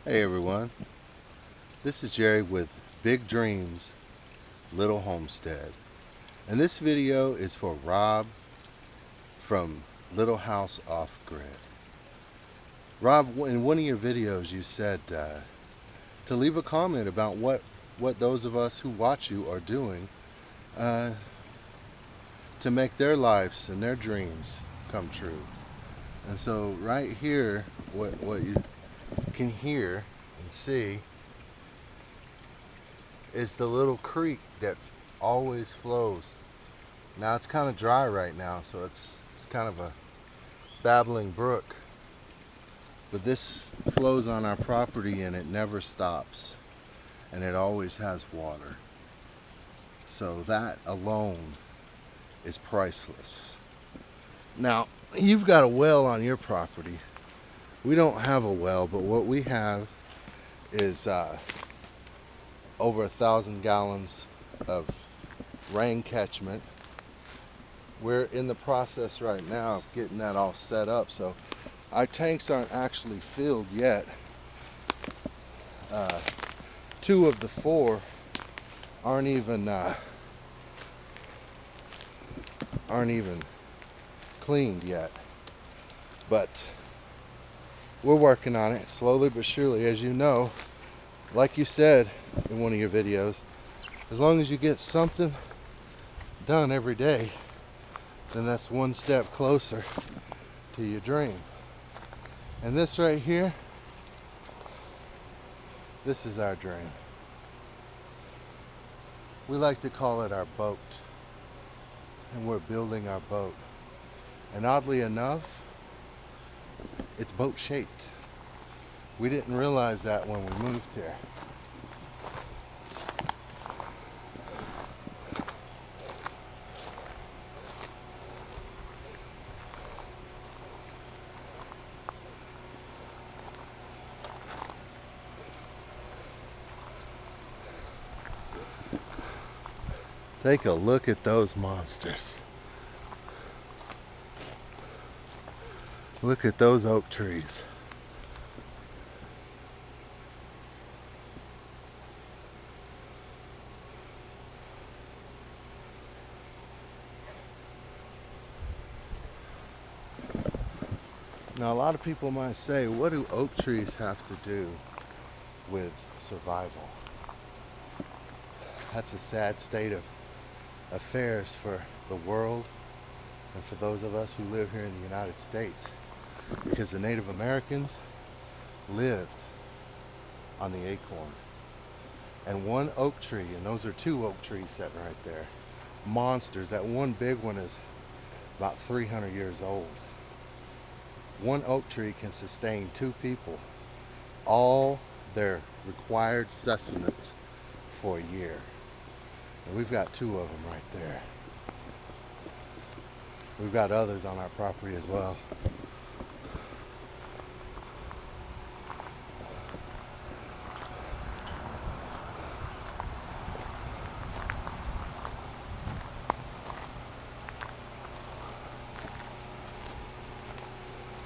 Hey everyone, this is Jerry with Big Dreams Little Homestead, and this video is for Rob from Little House Off Grid. Rob, in one of your videos you said to leave a comment about what those of us who watch you are doing to make their lives and their dreams come true. And so right here, what you can hear and see is the little creek that always flows. Now it's kind of dry right now, so it's kind of a babbling brook, but this flows on our property and it never stops, and it always has water. So that alone is priceless. Now you've got a well on your property. We don't have a well, but what we have is over 1,000 gallons of rain catchment. We're in the process right now of getting that all set up, so our tanks aren't actually filled yet. 2 of the 4 aren't even cleaned yet, but we're working on it slowly but surely. As you know, like you said in one of your videos, as long as you get something done every day, then that's one step closer to your dream. And this right here, this is our dream. We like to call it our boat, and we're building our boat. And oddly enough, it's boat shaped. We didn't realize that when we moved here. Take a look at those monsters. Look at those oak trees. Now a lot of people might say, what do oak trees have to do with survival? That's a sad state of affairs for the world and for those of us who live here in the United States, because the Native Americans lived on the acorn. And one oak tree, and those are 2 oak trees sitting right there, monsters. That one big one is about 300 years old. One oak tree can sustain 2 people, all their required sustenance for a year. And we've got 2 of them right there. We've got others on our property as well.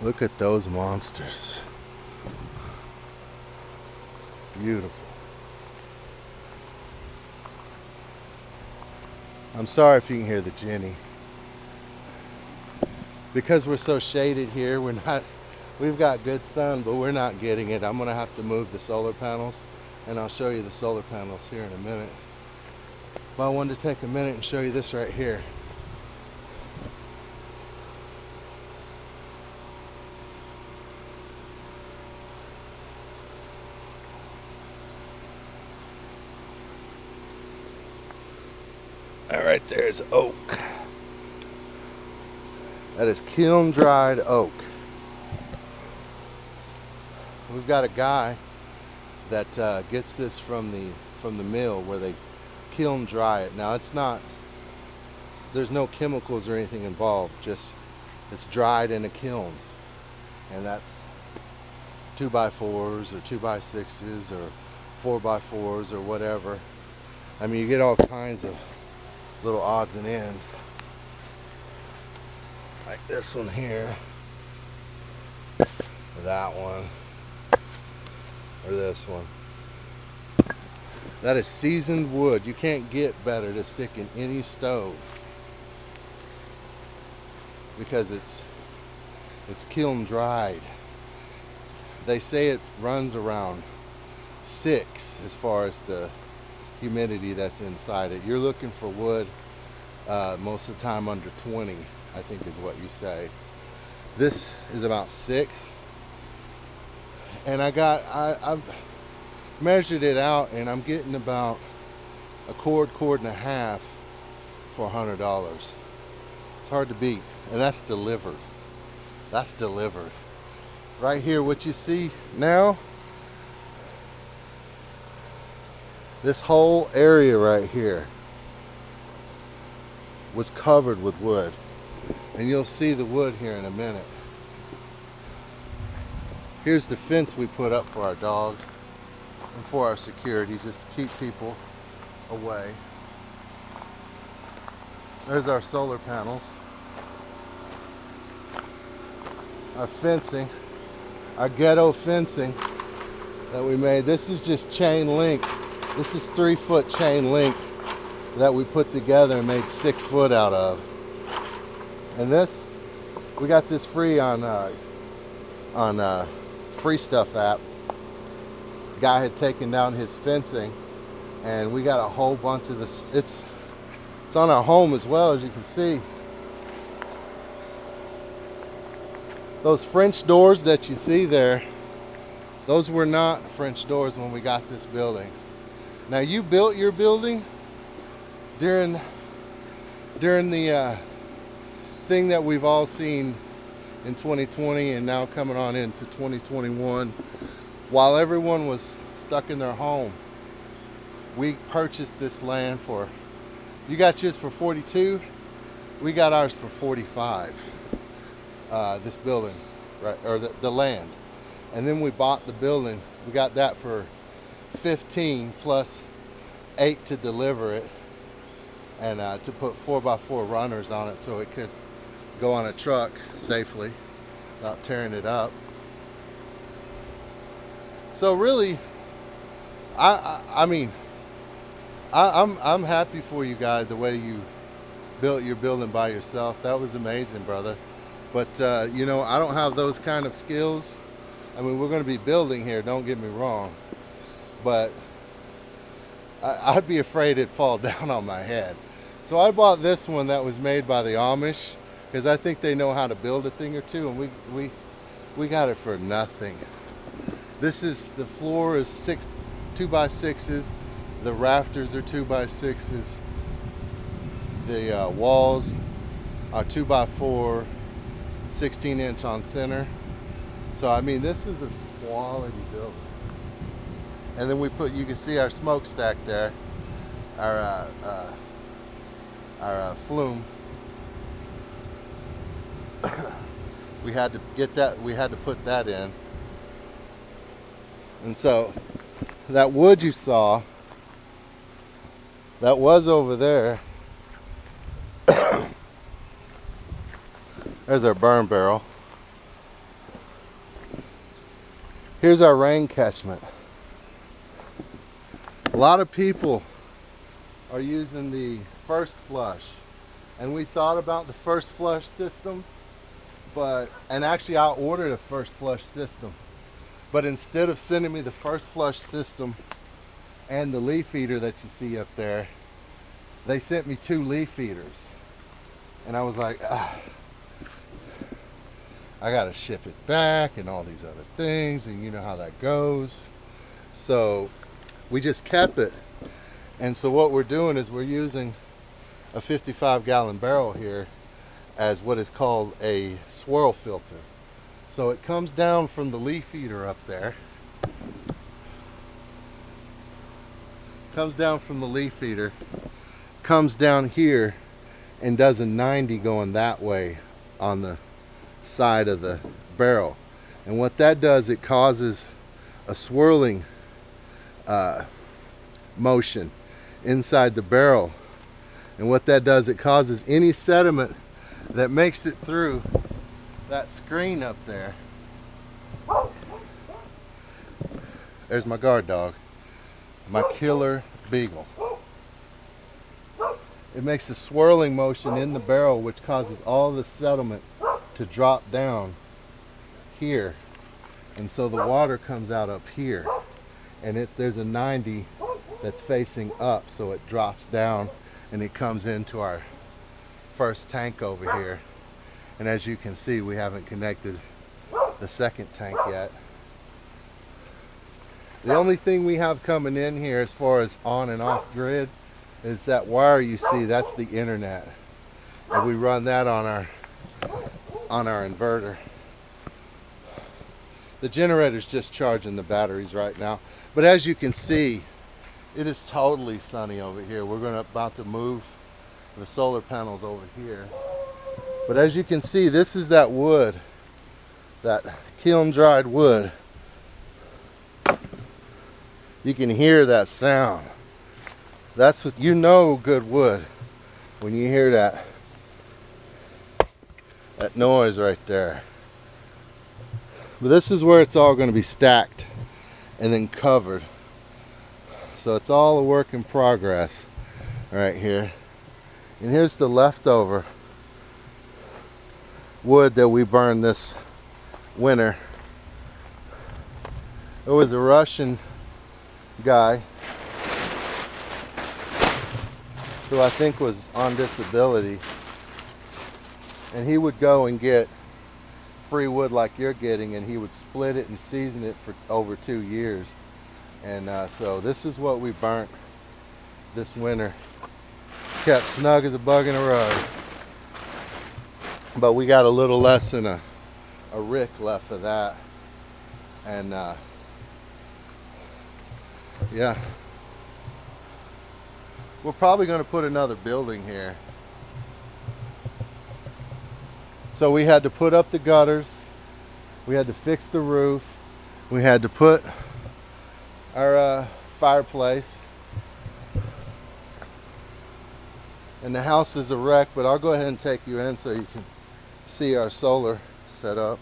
Look at those monsters. Beautiful. I'm sorry if you can hear the Jenny. Because we're so shaded here, we've got good sun, but we're not getting it. I'm gonna have to move the solar panels, and I'll show you the solar panels here in a minute. But I wanted to take a minute and show you this right here. That right there is oak. That is kiln dried oak. We've got a guy that gets this from the mill where they kiln dry it. Now there's no chemicals or anything involved, just it's dried in a kiln. And that's 2x4s or 2x6s or 4x4s or whatever. I mean, you get all kinds of little odds and ends. Like this one here, that one, or this one. That is seasoned wood. You can't get better to stick in any stove because it's kiln dried. They say it runs around 6 as far as the humidity that's inside it. You're looking for wood most of the time under 20, I think is what you say. This is about 6, and I've measured it out, and I'm getting about a cord and a half for $100. It's hard to beat, and that's delivered. That's delivered. Right here, what you see now, this whole area right here was covered with wood, and you'll see the wood here in a minute. Here's the fence we put up for our dog and for our security, just to keep people away. There's our solar panels, our fencing, our ghetto fencing that we made. This is just chain link. This is 3-foot chain link that we put together and made 6 foot out of. And this, we got this free on Free Stuff app. The guy had taken down his fencing, and we got a whole bunch of this. It's on our home as well, as you can see. Those French doors that you see there, those were not French doors when we got this building. Now, you built your building during the thing that we've all seen in 2020 and now coming on into 2021. While everyone was stuck in their home, we purchased this land for, you got yours for 42, we got ours for 45. This building, right, or the land. And then we bought the building, we got that for 15 plus 8 to deliver it, and to put 4x4 runners on it so it could go on a truck safely without tearing it up. So really, I'm happy for you guys, the way you built your building by yourself. That was amazing, brother. But you know, I don't have those kind of skills. I mean, we're going to be building here, don't get me wrong, but I'd be afraid it'd fall down on my head. So I bought this one that was made by the Amish, because I think they know how to build a thing or two, and we got it for nothing. This is, the floor is 2x6s, the rafters are 2x6s, the walls are 2x4, 16-inch on center. So I mean, this is a quality building. And then we put, you can see our smokestack there, our flume. We had to get that, we had to put that in. And so that wood you saw, that was over there. There's our burn barrel. Here's our rain catchment. A lot of people are using the first flush, and we thought about the first flush system, and actually I ordered a first flush system, but instead of sending me the first flush system and the leaf feeder that you see up there, they sent me 2 leaf feeders, and I was like, I gotta ship it back and all these other things, and you know how that goes. So we just kept it. And so what we're doing is we're using a 55-gallon barrel here as what is called a swirl filter. So it comes down from the leaf feeder up there, comes down from the leaf feeder, comes down here and does a 90 going that way on the side of the barrel. And what that does, it causes a swirling motion inside the barrel. And what that does, it causes any sediment that makes it through that screen up there There's my guard dog, my killer beagle. It makes a swirling motion in the barrel which causes all the sediment to drop down here, and so the water comes out up here, and there's a 90 that's facing up, so it drops down and it comes into our first tank over here. And as you can see, we haven't connected the second tank yet. The only thing we have coming in here as far as on and off grid is that wire you see. That's the internet, and we run that on our inverter. The generator's just charging the batteries right now, but as you can see, it is totally sunny over here. We're about to move the solar panels over here, but as you can see, this is that wood, that kiln dried wood. You can hear that sound. That's what you know, good wood, when you hear that noise right there. But this is where it's all going to be stacked and then covered. So it's all a work in progress right here. And here's the leftover wood that we burned this winter. There was a Russian guy who I think was on disability, and he would go and get free wood like you're getting, and he would split it and season it for over 2 years. And so this is what we burnt this winter. Kept snug as a bug in a rug, but we got a little less than a rick left of that. And yeah, we're probably going to put another building here. So we had to put up the gutters, we had to fix the roof, we had to put our fireplace, and the house is a wreck, but I'll go ahead and take you in so you can see our solar setup.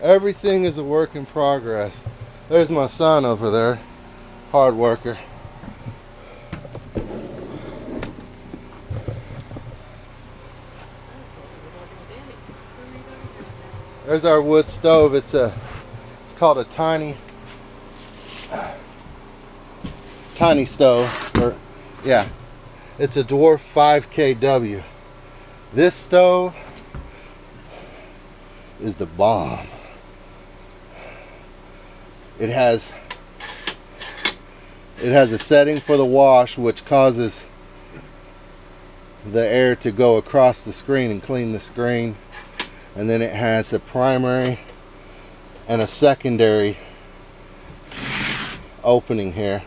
Everything is a work in progress. There's my son over there, hard worker. There's our wood stove. It's called a tiny stove, or yeah, it's a Dwarf 5kW. This stove is the bomb. It has a setting for the wash, which causes the air to go across the screen and clean the screen. And then it has a primary and a secondary opening here.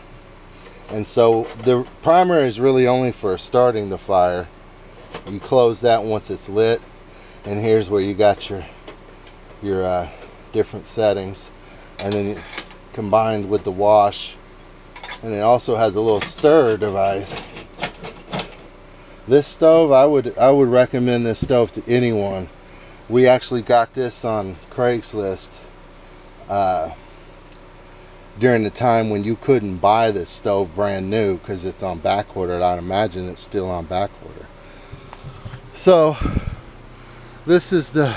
And so the primary is really only for starting the fire. You close that once it's lit, and here's where you got your different settings, and then combined with the wash, and it also has a little stir device. This stove, I would recommend this stove to anyone. We actually got this on Craigslist during the time when you couldn't buy this stove brand new because it's on back order. I'd imagine it's still on back order. So this is the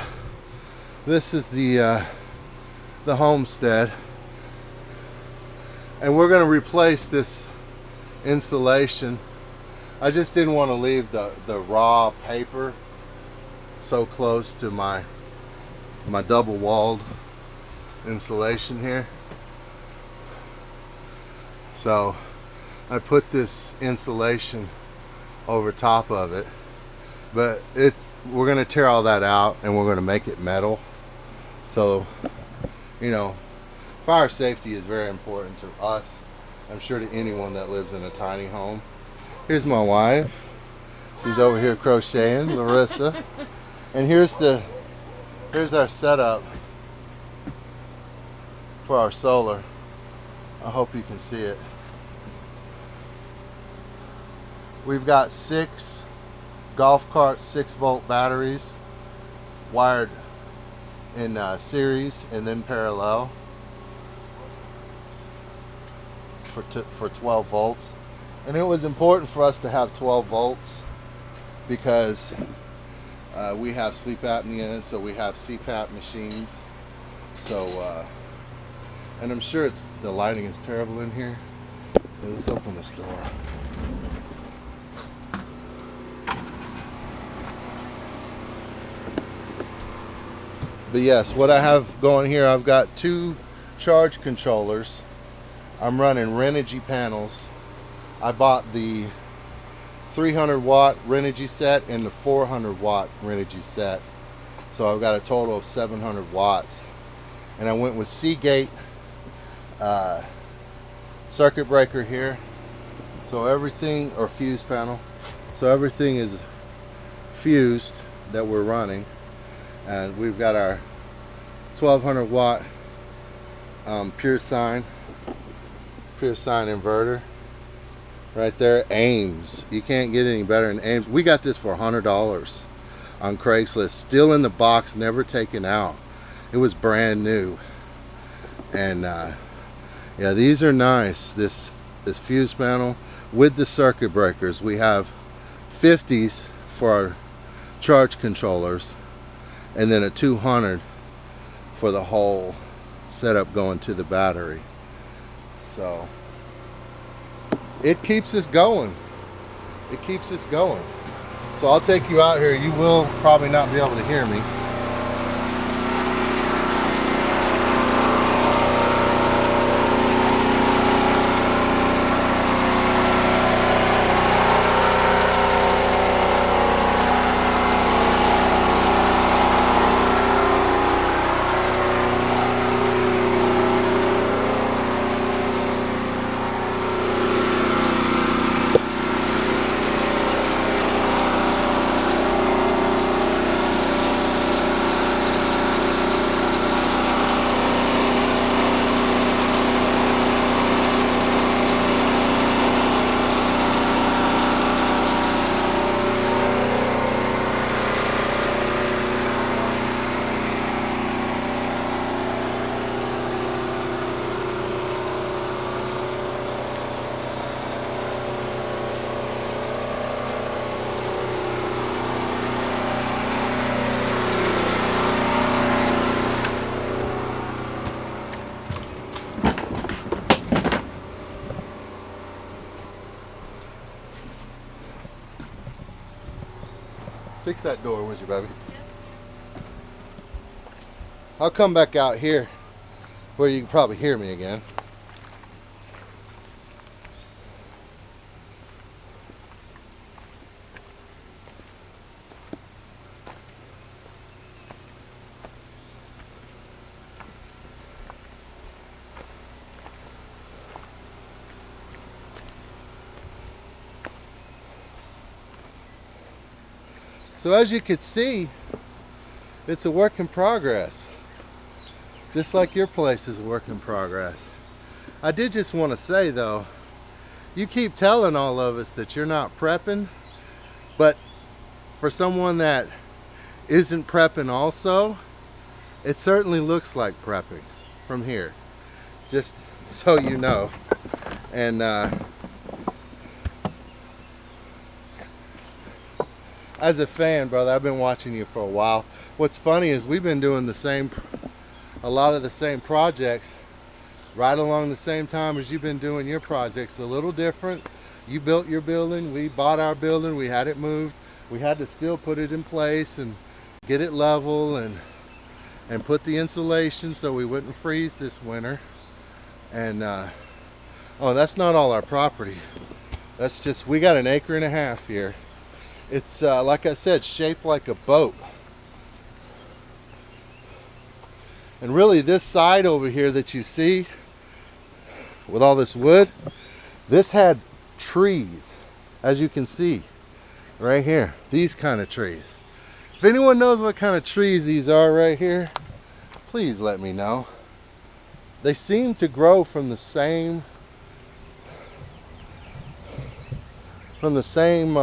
homestead, and we're going to replace this insulation. I just didn't want to leave the raw paper so close to my double walled insulation here. So I put this insulation over top of it, but we're going to tear all that out and we're going to make it metal. So, you know, fire safety is very important to us. I'm sure to anyone that lives in a tiny home. Here's my wife. She's over here crocheting, Larissa. And here's our setup for our solar. I hope you can see it. We've got 6 golf cart 6-volt batteries wired in series and then parallel for 12 volts. And it was important for us to have 12 volts because we have sleep apnea, so we have CPAP machines. So, and I'm sure the lighting is terrible in here. Let's open this door. But yes, what I have going here, I've got 2 charge controllers. I'm running Renogoy panels. I bought the 300 watt Renogoy set and the 400 watt Renogoy set. So I've got a total of 700 watts. And I went with Seagate circuit breaker here. So everything, or fuse panel. So everything is fused that we're running. And we've got our 1200 watt pure sine inverter right there. Ames, you can't get any better than Ames. We got this for $100 on Craigslist, still in the box, never taken out. It was brand new. And yeah, these are nice. This fuse panel with the circuit breakers. We have 50s for our charge controllers, and then a 200 for the whole setup going to the battery. So it keeps us going. It keeps us going. So I'll take you out here. You will probably not be able to hear me. Fix that door, would you, baby? I'll come back out here where you can probably hear me again. So as you can see, it's a work in progress. Just like your place is a work in progress. I did just want to say though, you keep telling all of us that you're not prepping, but for someone that isn't prepping also, it certainly looks like prepping from here. Just so you know. And as a fan, brother, I've been watching you for a while. What's funny is we've been doing a lot of the same projects right along the same time as you've been doing your projects. A little different. You built your building, we bought our building, we had it moved. We had to still put it in place and get it level and put the insulation so we wouldn't freeze this winter. And oh, that's not all our property. That's just, we got 1.5 acres here. It's like I said, shaped like a boat. And really this side over here that you see with all this wood, this had trees, as you can see right here, these kind of trees. If anyone knows what kind of trees these are right here, please let me know. They seem to grow from the same from the same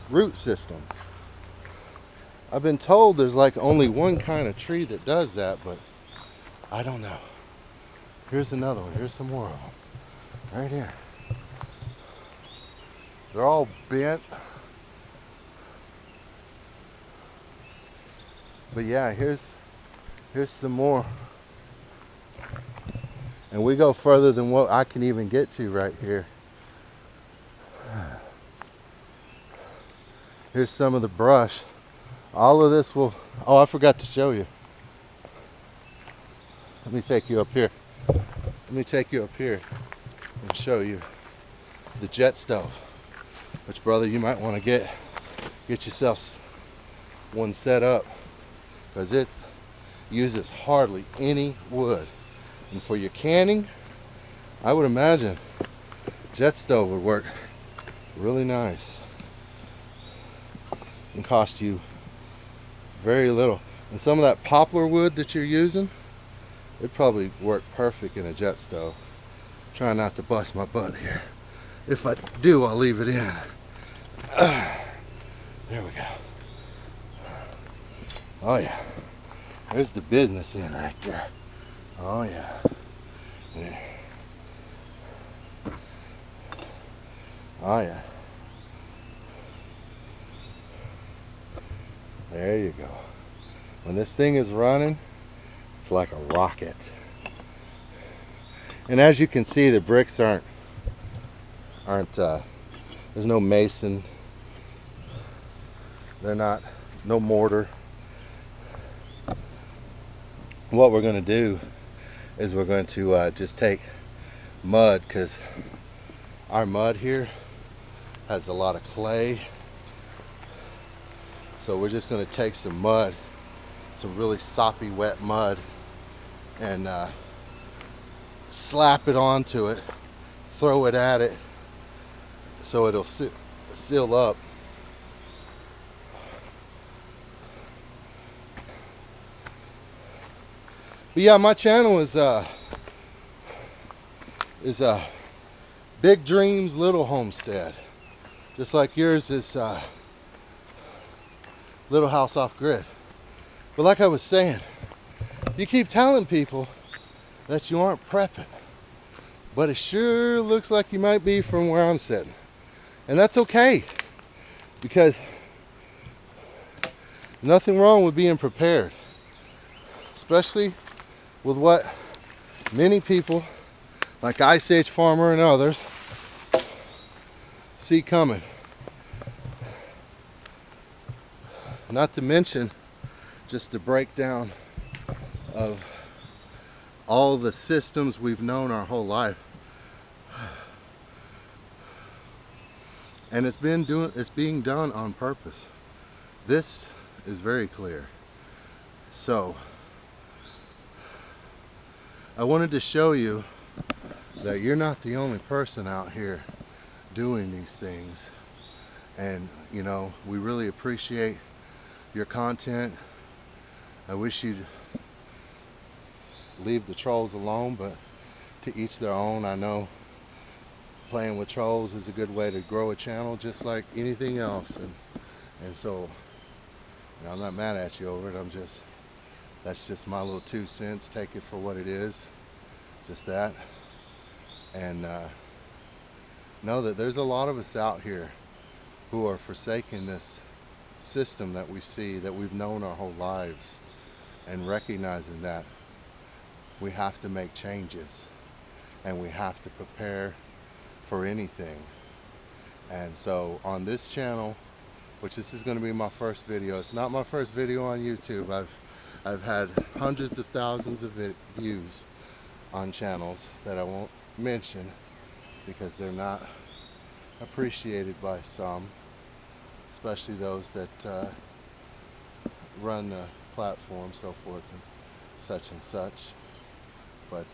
root system. I've been told there's like only one kind of tree that does that, but I don't know. Here's another one. Here's some more of them. Right here. They're all bent. But yeah, here's some more. And we go further than what I can even get to right here. Here's some of the brush. All of this will, oh, I forgot to show you. Let me take you up here. Let me take you up here and show you the jet stove, which, brother, you might want to get yourself one set up, because it uses hardly any wood. And for your canning, I would imagine jet stove would work really nice and cost you very little. And some of that poplar wood that you're using, it'd probably work perfect in a jet stove. Try not to bust my butt here. If I do, I'll leave it in. There we go. Oh yeah, there's the business in right there. Oh yeah. Oh yeah. There you go. When this thing is running, it's like a rocket. And as you can see, the bricks aren't there's no mason. They're not, no mortar. What we're going to do is we're going to just take mud, because our mud here has a lot of clay. So we're just going to take some mud, some really soppy wet mud, and slap it onto it, throw it at it so it'll seal up. But yeah, my channel is Big Dreams Little Homestead, just like yours is Little House Off Grid. But like I was saying, you keep telling people that you aren't prepping, but it sure looks like you might be from where I'm sitting. And that's okay, because nothing wrong with being prepared, especially with what many people like Ice Age Farmer and others see coming. Not to mention just the breakdown of all the systems we've known our whole life. And it's being done on purpose. This is very clear. So I wanted to show you that you're not the only person out here doing these things. And you know, we really appreciate your content. I wish you'd leave the trolls alone, but to each their own. I know playing with trolls is a good way to grow a channel, just like anything else. And so, you know, I'm not mad at you over it. That's just my little 2 cents. Take it for what it is, just that. And know that there's a lot of us out here who are forsaking this system that we see, that we've known our whole lives, and recognizing that we have to make changes and we have to prepare for anything. And so on this channel, which this is going to be my first video, it's not my first video on YouTube. I've had hundreds of thousands of views on channels that I won't mention because they're not appreciated by some, especially those that run the platform, so forth and such. But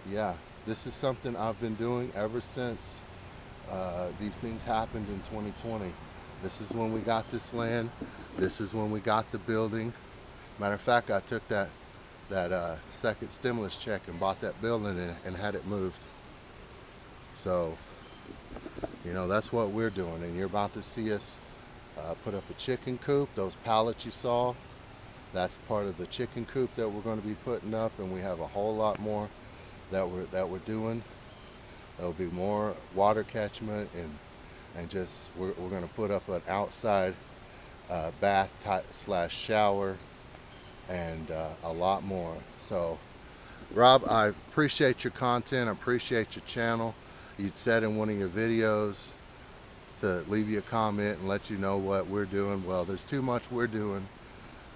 yeah, this is something I've been doing ever since these things happened in 2020. This is when we got this land. This is when we got the building. Matter of fact, I took that second stimulus check and bought that building and had it moved. So You know, that's what we're doing, and you're about to see us put up a chicken coop. Those pallets you saw, that's part of the chicken coop that we're going to be putting up, and we have a whole lot more that we're doing. There'll be more water catchment, and just we're going to put up an outside bath slash shower, and a lot more. So Rob, I appreciate your content. I appreciate your channel. You'd said in one of your videos to leave you a comment and let you know what we're doing. Well, there's too much we're doing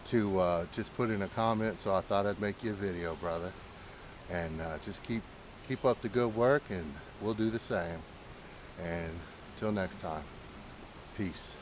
to just put in a comment, so I thought I'd make you a video, brother. And just keep up the good work, and we'll do the same. And until next time, peace.